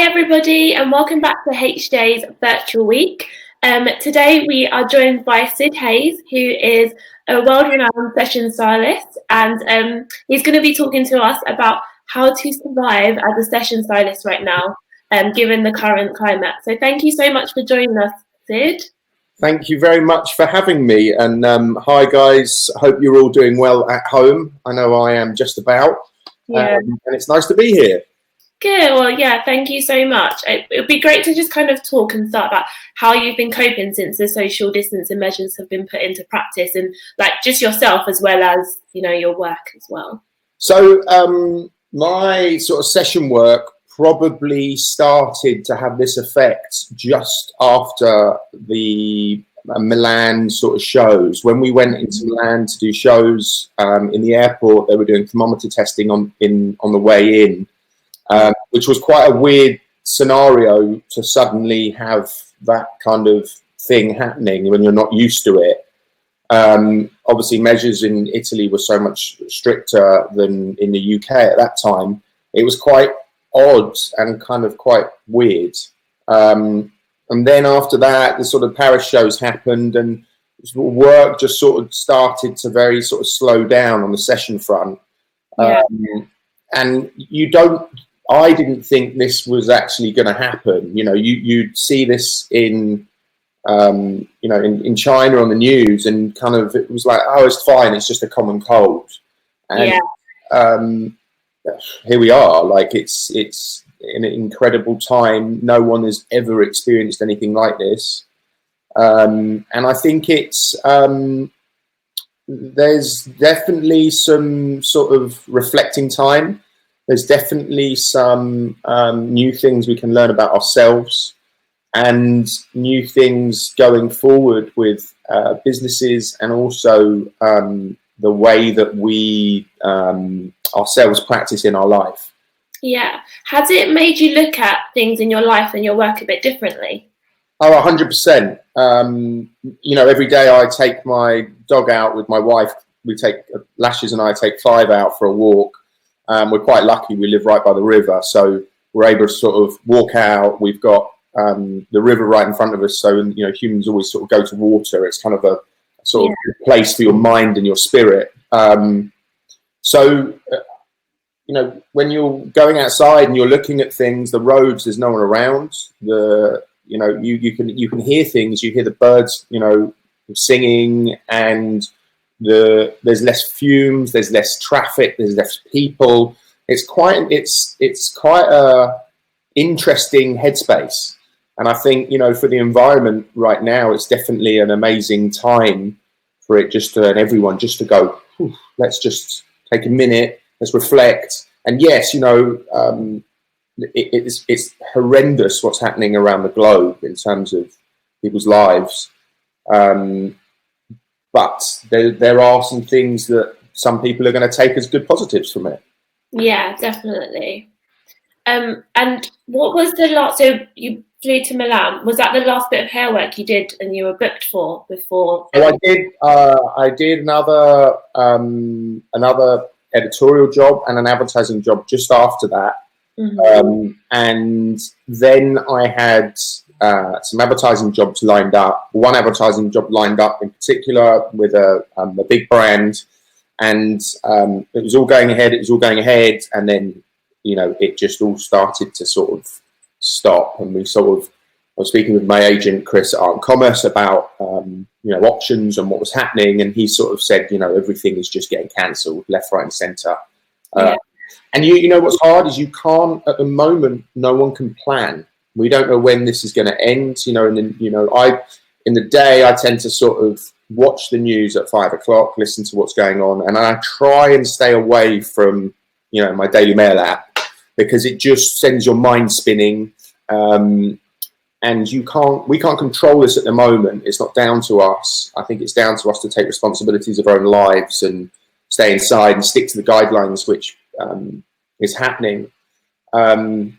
everybody, and welcome back to HJ's Virtual Week. Today we are joined by Sid Hayes, who is a world-renowned session stylist, and he's going to be talking to us about how to survive as a session stylist right now, given the current climate. So thank you so much for joining us, Sid. Thank you very much for having me, and hi guys, hope you're all doing well at home. I know I am just about, and it's nice to be here. Good. Well, yeah, thank you so much. It would be great to just kind of talk and start about how you've been coping since the social distancing measures have been put into practice, and like just yourself as well as, you know, your work as well. So my sort of session work probably started to have this effect just after the Milan sort of shows. When we went into Milan to do shows in the airport, they were doing thermometer testing on the way in. Which was quite a weird scenario to suddenly have that kind of thing happening when you're not used to it. Obviously, measures in Italy were so much stricter than in the UK at that time. It was quite odd and kind of quite weird. And then after that, the sort of Paris shows happened, and work just sort of started to very sort of slow down on the session front. And I didn't think this was actually going to happen. You know, you'd see this in, in China on the news, and kind of it was like, oh, it's fine, it's just a common cold. And here we are. Like it's an incredible time. No one has ever experienced anything like this, and I think it's there's definitely some sort of reflecting time. There's definitely some new things we can learn about ourselves, and new things going forward with businesses, and also the way that we ourselves practice in our life. Yeah. Has it made you look at things in your life and your work a bit differently? Oh, 100%. You know, every day I take my dog out with my wife. We take Lashes and I take Clive out for a walk. We're quite lucky. We live right by the river, so we're able to sort of walk out. We've got the river right in front of us, so you know, humans always sort of go to water. It's kind of a sort of place for your mind and your spirit. You know, when you're going outside and you're looking at things, the roads, there's no one around. You know, you can hear things. You hear the birds, you know, singing, and there's less fumes, there's less traffic, there's less people. It's quite a interesting headspace, and I think, you know, for the environment right now, it's definitely an amazing time for it just to, and everyone just to go, let's just take a minute, let's reflect. And yes, you know, it's horrendous what's happening around the globe in terms of people's lives. But there are some things that some people are going to take as good positives from it. Yeah, definitely. And what was the last? So you flew to Milan. Was that the last bit of hair work you did, and you were booked for before? So I did another editorial job and an advertising job just after that. Mm-hmm. And then I had some advertising jobs lined up. One advertising job lined up in particular with a big brand, and it was all going ahead. And then, you know, it just all started to sort of stop. And I was speaking with my agent Chris at Art and Commerce about you know, options and what was happening, and he sort of said, you know, everything is just getting cancelled left, right, and centre. And you know what's hard is you can't, at the moment, no one can plan. We don't know when this is going to end, you know. And then, you know, in the day I tend to sort of watch the news at 5 o'clock, listen to what's going on, and I try and stay away from, you know, my Daily Mail app, because it just sends your mind spinning. And we can't control this at the moment. It's not down to us. I think it's down to us to take responsibilities of our own lives and stay inside and stick to the guidelines, which is happening. I've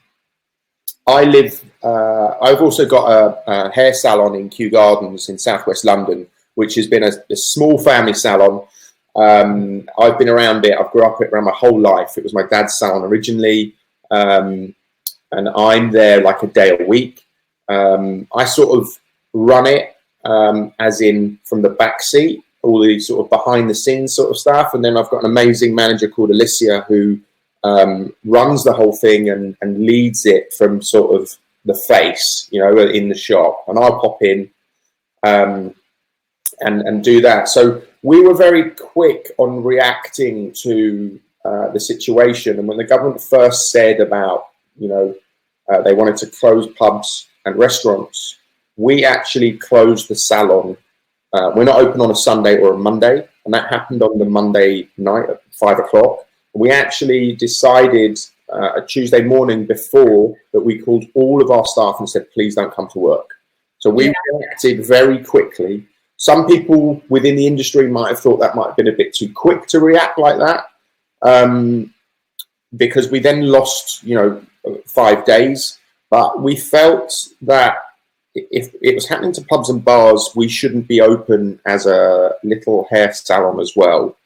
also got a hair salon in Kew Gardens in southwest London, which has been a small family salon. I've been around it. I've grew up around my whole life. It was my dad's salon originally. and I'm there like a day a week. I sort of run it as in from the back seat, all the sort of behind the scenes sort of stuff. And then I've got an amazing manager called Alicia who runs the whole thing and leads it from sort of the face, in the shop. And I'll pop in and do that. So we were very quick on reacting to the situation. And when the government first said about, they wanted to close pubs and restaurants, we actually closed the salon. We're not open on a Sunday or a Monday, and that happened on the Monday night at 5 o'clock. We actually decided a Tuesday morning before that we called all of our staff and said, please don't come to work. So we reacted very quickly. Some people within the industry might have thought that might have been a bit too quick to react like that, because we then lost, 5 days. But we felt that if it was happening to pubs and bars, we shouldn't be open as a little hair salon as well.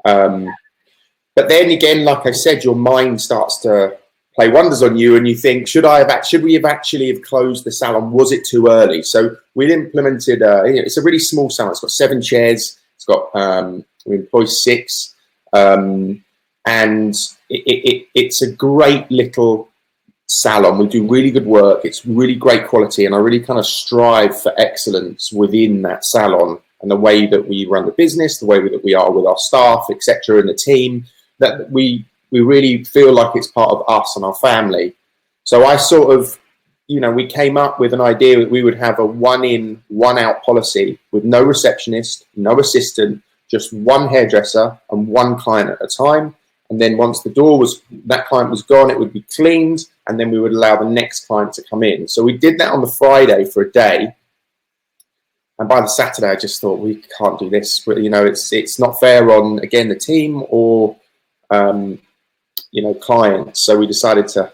But then again, like I said, your mind starts to play wonders on you, and you think, should we have actually closed the salon? Was it too early? So we implemented. It's a really small salon. It's got 7 chairs. It's got we employ 6, and it's a great little salon. We do really good work. It's really great quality, and I really kind of strive for excellence within that salon and the way that we run the business, the way that we are with our staff, etc., and the team. That we really feel like it's part of us and our family. So I sort of, we came up with an idea that we would have a 1 in, 1 out policy with no receptionist, no assistant, just 1 hairdresser and 1 client at a time. And then once that client was gone, it would be cleaned, and then we would allow the next client to come in. So we did that on the Friday for a day. And by the Saturday, I just thought, we can't do this. But, it's not fair on, again, the team or, clients. So we decided to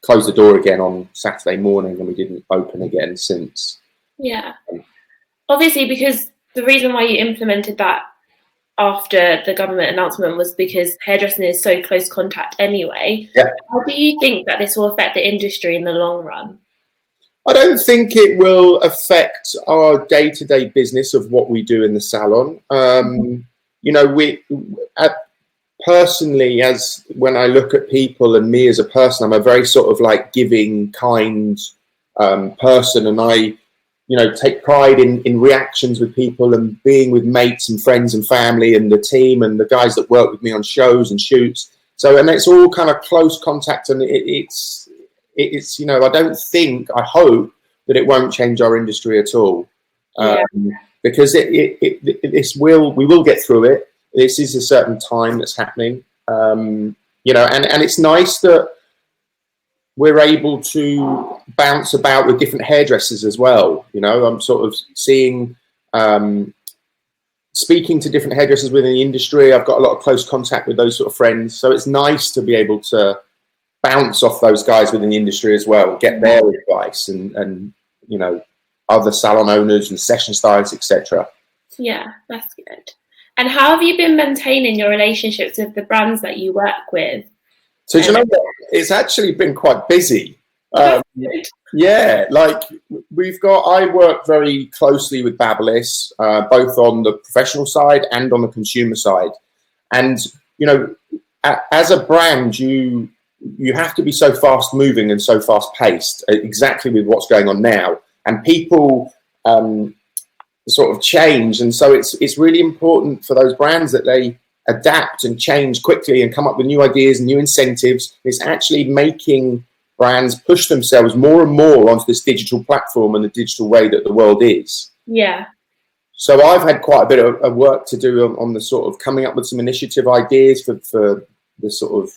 close the door again on Saturday morning, and we didn't open again since. Yeah. Obviously, because the reason why you implemented that after the government announcement was because hairdressing is so close contact anyway. Yeah. How do you think that this will affect the industry in the long run? I don't think it will affect our day-to-day business of what we do in the salon. Personally, as when I look at people and me as a person, I'm a very sort of like giving, kind person, and I, take pride in reactions with people and being with mates and friends and family and the team and the guys that work with me on shows and shoots. So, and it's all kind of close contact, and it's I hope that it won't change our industry at all, because we will get through it. This is a certain time that's happening, and it's nice that we're able to bounce about with different hairdressers as well. I'm sort of seeing, speaking to different hairdressers within the industry. I've got a lot of close contact with those sort of friends. So it's nice to be able to bounce off those guys within the industry as well, get their advice and other salon owners and session stylists, etc. Yeah, that's good. And how have you been maintaining your relationships with the brands that you work with? So do you know what? It's actually been quite busy. Yeah, like I work very closely with Stylist, both on the professional side and on the consumer side. And, as a brand, you have to be so fast moving and so fast paced, exactly with what's going on now. And people sort of change. And so it's really important for those brands that they adapt and change quickly and come up with new ideas and new incentives. It's actually making brands push themselves more and more onto this digital platform and the digital way that the world is. Yeah. So I've had quite a bit of work to do on the sort of coming up with some initiative ideas for the sort of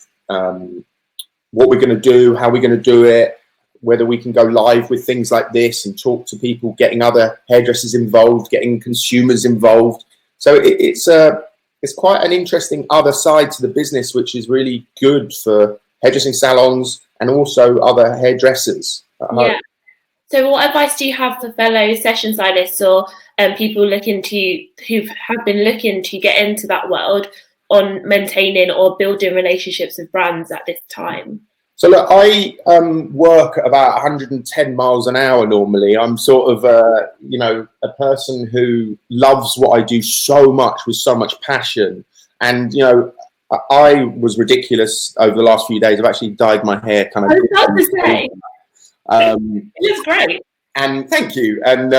what we're going to do, how we're going to do it, whether we can go live with things like this and talk to people, getting other hairdressers involved, getting consumers involved. So it's quite an interesting other side to the business, which is really good for hairdressing salons and also other hairdressers at home. Yeah. So what advice do you have for fellow session stylists or people who have been looking to get into that world on maintaining or building relationships with brands at this time? So look, I work at about 110 miles an hour normally. I'm sort of a person who loves what I do so much with so much passion. And I was ridiculous over the last few days. I've actually dyed my hair kind of. I was about to say, it looks great. And thank you. And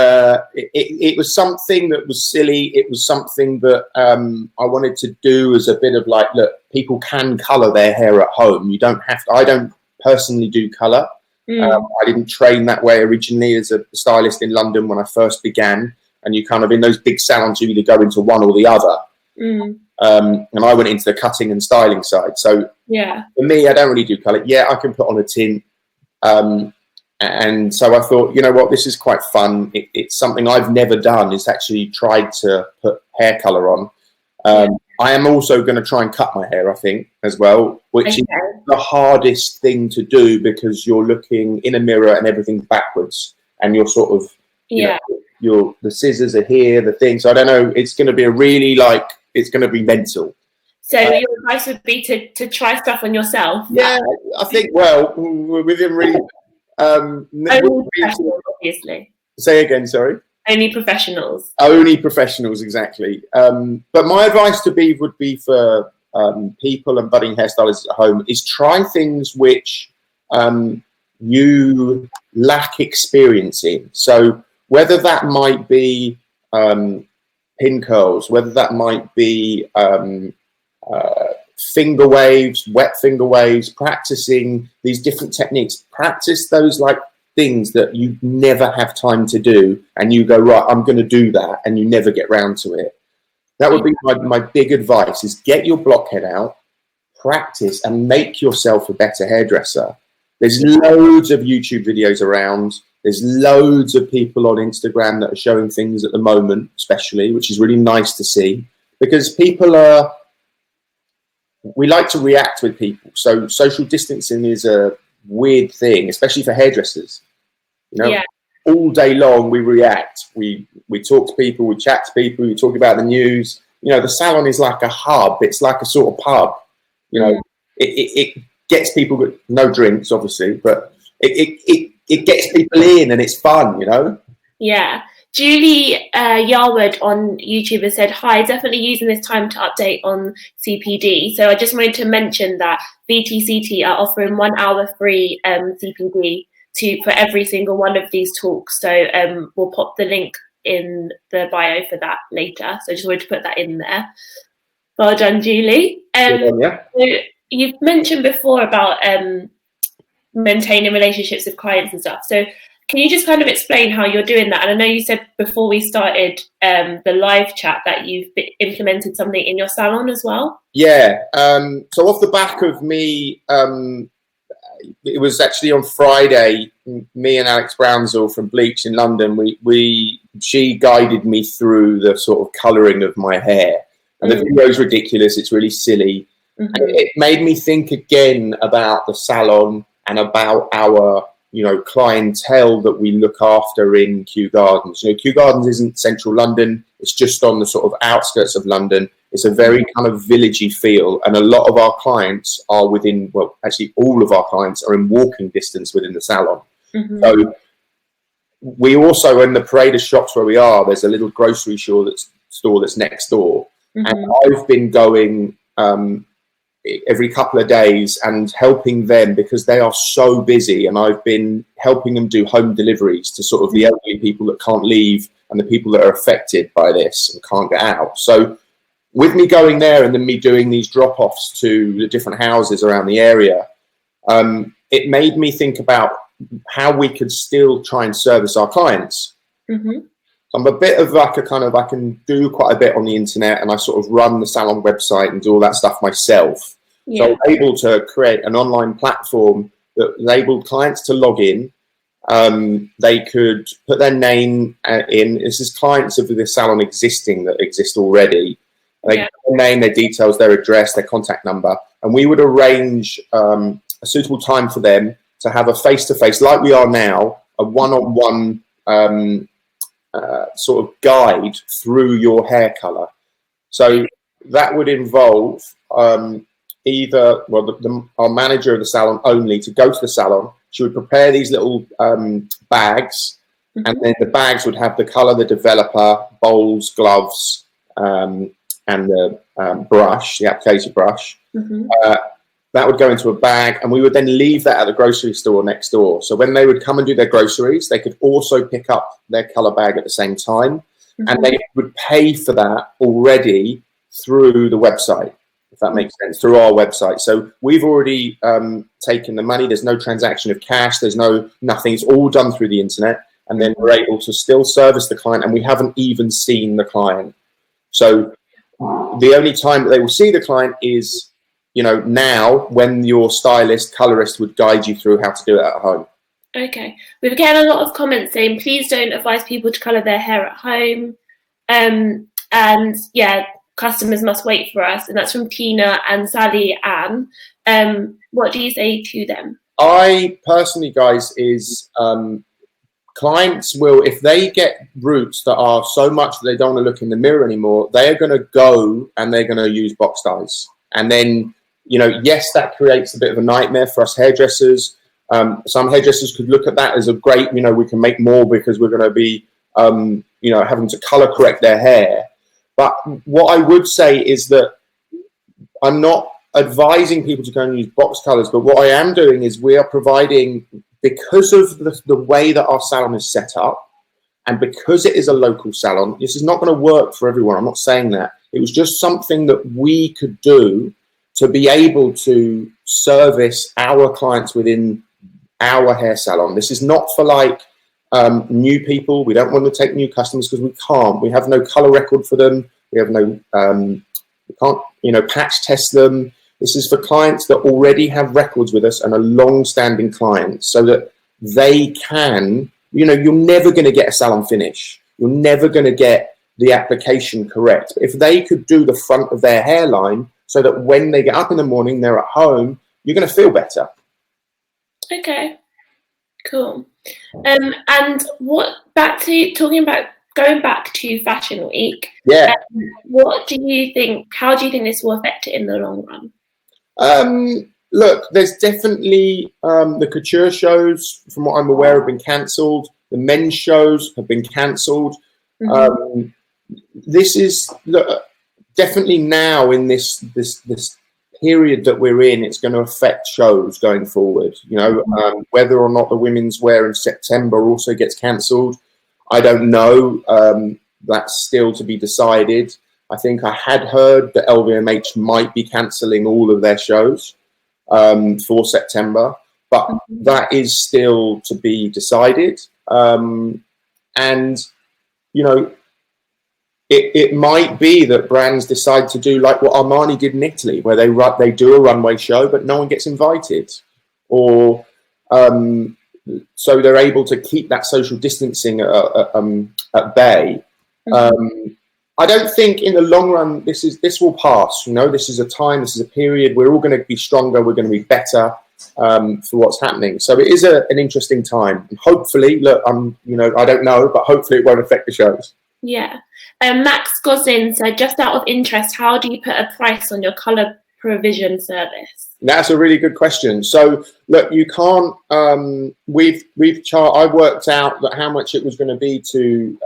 it was something that was silly. It was something that I wanted to do as a bit of like, look, people can colour their hair at home. You don't have to. I don't personally do colour. I didn't train that way originally as a stylist in London when I first began. And you kind of, in those big salons, you either go into one or the other. And I went into the cutting and styling side. So for me, I don't really do colour. Yeah, I can put on a tint. And so I thought, you know what, this is quite fun. It's something I've never done, is actually tried to put hair colour on. I am also going to try and cut my hair, I think, as well, which is the hardest thing to do because you're looking in a mirror and everything's backwards and you're sort of, the scissors are here, the thing. So I don't know, it's going to be it's going to be mental. So your advice would be to try stuff on yourself? Yeah, I think, well, within reason. Only professionals, obviously. Say again, sorry. Only professionals. Only professionals, exactly. But my advice would be for people and budding hairstylists at home is try things which you lack experience in. So whether that might be pin curls, whether that might be finger waves, wet finger waves, practicing these different techniques. Practice those like things that you never have time to do and you go, right, I'm going to do that, and you never get round to it. That would be my big advice, is get your blockhead out, practice, and make yourself a better hairdresser. There's loads of YouTube videos around. There's loads of people on Instagram that are showing things at the moment, especially, which is really nice to see, because we like to react with people. So social distancing is a weird thing, especially for hairdressers. All day long we react. We talk to people, we chat to people, we talk about the news. The salon is like a hub. It's like a sort of pub. It gets people with no drinks, obviously, but it gets people in and it's fun, Yeah. Julie Yarwood on YouTube has said, hi, definitely using this time to update on CPD. So I just wanted to mention that VTCT are offering 1 hour free CPD for every single one of these talks. So we'll pop the link in the bio for that later. So I just wanted to put that in there. Well done, Julie. So you've mentioned before about maintaining relationships with clients and stuff. So can you just kind of explain how you're doing that? And I know you said before we started the live chat that you've implemented something in your salon as well. Yeah. So off the back of me, it was actually on Friday, me and Alex Brownsall from Bleach in London, she guided me through the sort of colouring of my hair. And the video's ridiculous. It's really silly. And it made me think again about the salon and about our clientele that we look after in Kew Gardens. Kew Gardens isn't central London. It's just on the sort of outskirts of London. It's a very kind of villagey feel. And a lot of our clients are actually all of our clients are in walking distance within the salon. So we also, in the parade of shops where we are, there's a little grocery store that's next door. And I've been going every couple of days and helping them because they are so busy, and I've been helping them do home deliveries to sort of the elderly people that can't leave and the people that are affected by this and can't get out. So with me going there and then me doing these drop-offs to the different houses around the area, it made me think about how we could still try and service our clients. I'm a bit of like I can do quite a bit on the internet, and I sort of run the salon website and do all that stuff myself. So I was able to create an online platform that enabled clients to log in. They could put their name in. This is clients of the salon that exist already. They put their name, their details, their address, their contact number, and we would arrange a suitable time for them to have a face-to-face, like we are now, a one-on-one sort of guide through your hair colour. So that would involve our manager of the salon only to go to the salon. She would prepare these little bags, and then the bags would have the colour, the developer, bowls, gloves, and the brush, the applicator brush. That would go into a bag, and we would then leave that at the grocery store next door. So when they would come and do their groceries, they could also pick up their colour bag at the same time, and they would pay for that already through the website, if that makes sense, through our website. So we've already taken the money. There's no transaction of cash. There's nothing. It's all done through the internet, and then we're able to still service the client, and we haven't even seen the client. So the only time that they will see the client is, now when your stylist, colorist would guide you through how to do it at home. Okay. We're getting a lot of comments saying, please don't advise people to colour their hair at home. And yeah, customers must wait for us. And that's from Tina and Sally Ann. What do you say to them? I personally, guys, is clients will, if they get roots that are so much that they don't want to look in the mirror anymore, they are going to go and they're going to use box dyes. And then, yes, that creates a bit of a nightmare for us hairdressers. Some hairdressers could look at that as a great, we can make more because we're going to be, having to color correct their hair. But what I would say is that I'm not advising people to go and use box colors, but what I am doing is we are providing, because of the way that our salon is set up, and because it is a local salon, this is not going to work for everyone. I'm not saying that. It was just something that we could do to be able to service our clients within our hair salon. This is not for new people. We don't want to take new customers because we can't. We have no color record for them. We have no, we can't, patch test them. This is for clients that already have records with us and are long-standing clients, so that they can, you're never going to get a salon finish. You're never going to get the application correct. If they could do the front of their hairline so that when they get up in the morning, they're at home, you're going to feel better. Okay, cool. And going back to Fashion Week. Yeah. What do you think? How do you think this will affect it in the long run? Look, there's definitely the couture shows, from what I'm aware, have been cancelled. The men's shows have been cancelled. This is definitely now in this period that we're in, it's going to affect shows going forward. Whether or not the women's wear in September also gets cancelled, I don't know. That's still to be decided. I think I had heard that LVMH might be cancelling all of their shows for September, but that is still to be decided. It might be that brands decide to do like what Armani did in Italy, where they do a runway show, but no one gets invited, or so they're able to keep that social distancing at bay. I don't think in the long run this will pass. This is a time, this is a period. We're all going to be stronger. We're going to be better for what's happening. So it is an interesting time. And hopefully, look, I don't know, but hopefully it won't affect the shows. Yeah. Max Goslin said, just out of interest, how do you put a price on your colour provision service? That's a really good question. So look, you can't. I worked out that how much it was going to be to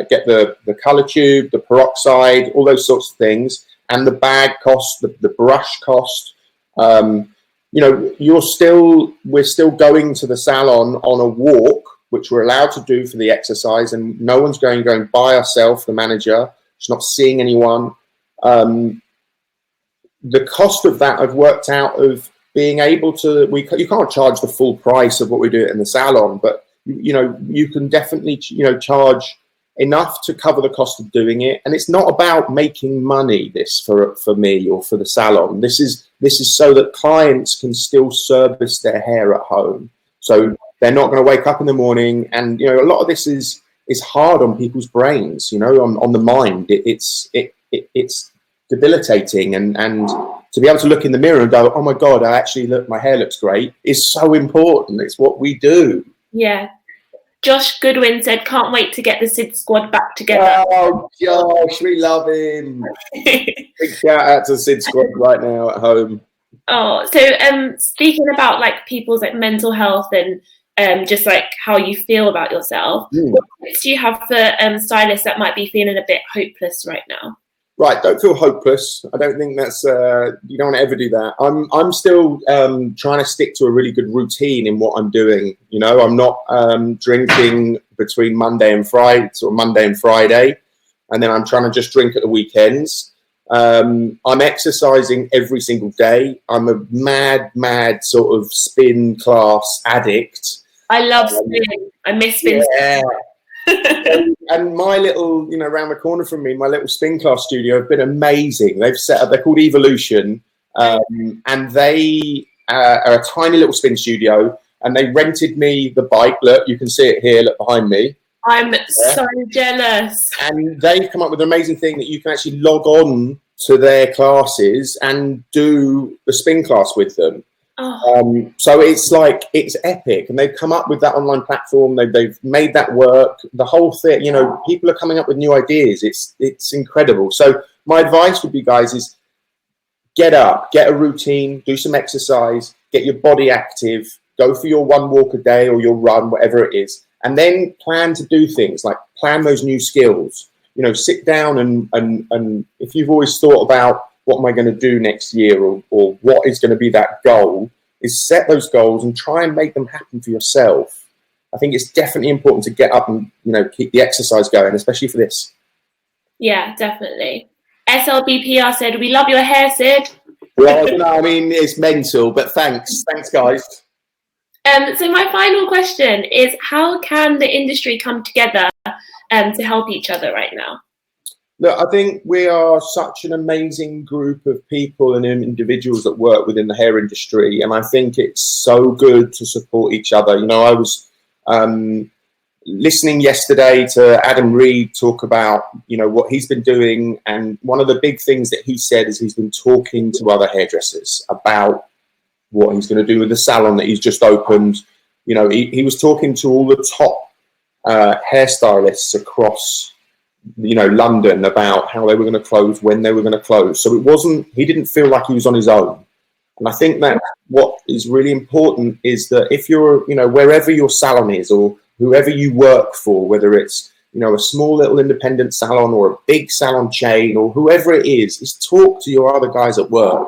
get the colour tube, the peroxide, all those sorts of things, and the bag cost, the brush cost. We're still going to the salon on a walk, which we're allowed to do for the exercise, and no one's going by herself, the manager. She's not seeing anyone. The cost of that I've worked out of being able to, you can't charge the full price of what we do in the salon, but you can definitely charge enough to cover the cost of doing it. And it's not about making money, this for me or for the salon. This is so that clients can still service their hair at home. So they're not going to wake up in the morning, and a lot of this is hard on people's brains, on the mind. It's debilitating, and to be able to look in the mirror and go, oh my God, my hair looks great, is so important. It's what we do. Yeah. Josh Goodwin said, "Can't wait to get the Sid squad back together." Oh, Josh, we love him. Big shout out to Sid squad right now at home. Oh, so speaking about like people's like mental health and just like how you feel about yourself, what tips do you have for stylists that might be feeling a bit hopeless right now? Right, don't feel hopeless. I don't think that's you don't want to ever do that. I'm still trying to stick to a really good routine in what I'm doing. You know, I'm not drinking between Monday and Friday, or Monday and Friday, and then I'm trying to just drink at the weekends. I'm exercising every single day. I'm a mad sort of spin class addict. I love spin. I miss spin. Yeah. And my little, you know, around the corner from me, my little spin class studio have been amazing. They've set up, they're called Evolution, and they are a tiny little spin studio, and they rented me the bike. Look, you can see it here, look behind me. I'm so jealous. And they've come up with an amazing thing that you can actually log on to their classes and do the spin class with them. Oh. So it's like, it's epic, and they've come up with that online platform. They've made that work. The whole thing, you know, people are coming up with new ideas. It's incredible. So my advice would be, guys, is get up, get a routine, do some exercise, get your body active, go for your 1 walk a day or your run, whatever it is, and then plan to do things like plan those new skills. You know, sit down and if you've always thought about what am I going to do next year, or what is going to be that goal, is set those goals and try and make them happen for yourself. I think it's definitely important to get up and, you know, keep the exercise going, especially for this. Yeah, definitely. SLBPR said, "We love your hair, Sid." Well, no, I mean, it's mental, but thanks, guys. So my final question is, how can the industry come together to help each other right now? Look, I think we are such an amazing group of people and individuals that work within the hair industry, and I think it's so good to support each other. You know, I was listening yesterday to Adam Reed talk about, you know, what he's been doing, and one of the big things that he said is he's been talking to other hairdressers about what he's going to do with the salon that he's just opened. You know, he was talking to all the top hairstylists across, you know, London about how they were going to close, when they were going to close. So he didn't feel like he was on his own. And I think that what is really important is that if you're, you know, wherever your salon is or whoever you work for, whether it's, you know, a small little independent salon or a big salon chain or whoever it is talk to your other guys at work,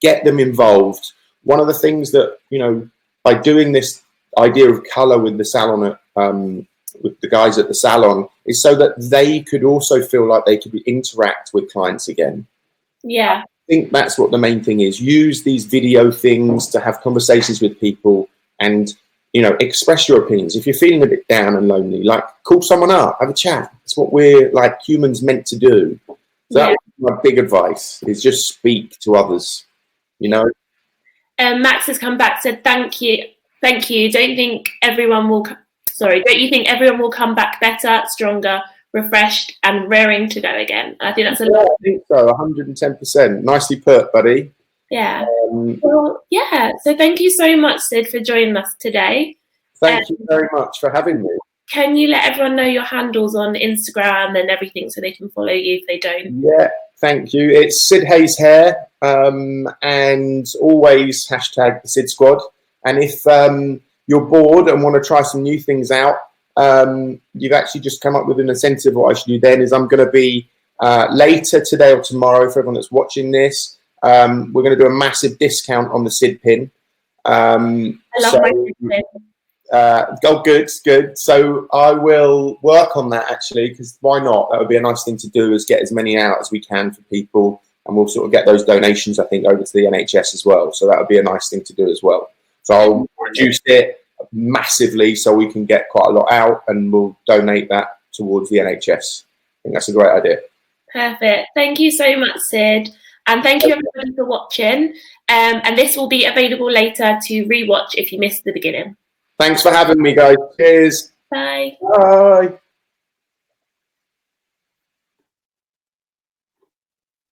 get them involved. One of the things that, you know, by doing this idea of color with the salon, with the guys at the salon, is so that they could also feel like they could interact with clients again. Yeah. I think that's what the main thing is. Use these video things to have conversations with people and, you know, express your opinions. If you're feeling a bit down and lonely, like, call someone up, have a chat. It's what we're, like, humans meant to do. So that's my big advice, is just speak to others, you know. Max has come back, said, thank you. Don't you think everyone will come back better, stronger, refreshed, and raring to go again? I think that's a lot. I think so, 110%. Nicely put, buddy. Yeah. Well, yeah. So thank you so much, Sid, for joining us today. Thank you very much for having me. Can you let everyone know your handles on Instagram and everything so they can follow you if they don't? Yeah, thank you. It's Sid Hayes Hair, and always hashtag the Sid Squad. And if you're bored and want to try some new things out, you've actually just come up with an incentive. What I should do then is I'm going to be later today or tomorrow, for everyone that's watching this, we're going to do a massive discount on the Sid pin. I love my Sid pin. Good. So I will work on that, actually, because why not? That would be a nice thing to do, is get as many out as we can for people, and we'll sort of get those donations, I think, over to the NHS as well. So that would be a nice thing to do as well. So I'll reduce it massively so we can get quite a lot out, and we'll donate that towards the NHS. I think that's a great idea. Perfect. Thank you so much, Sid. And thank you everybody for watching. And this will be available later to rewatch if you missed the beginning. Thanks for having me, guys. Cheers. Bye. Bye.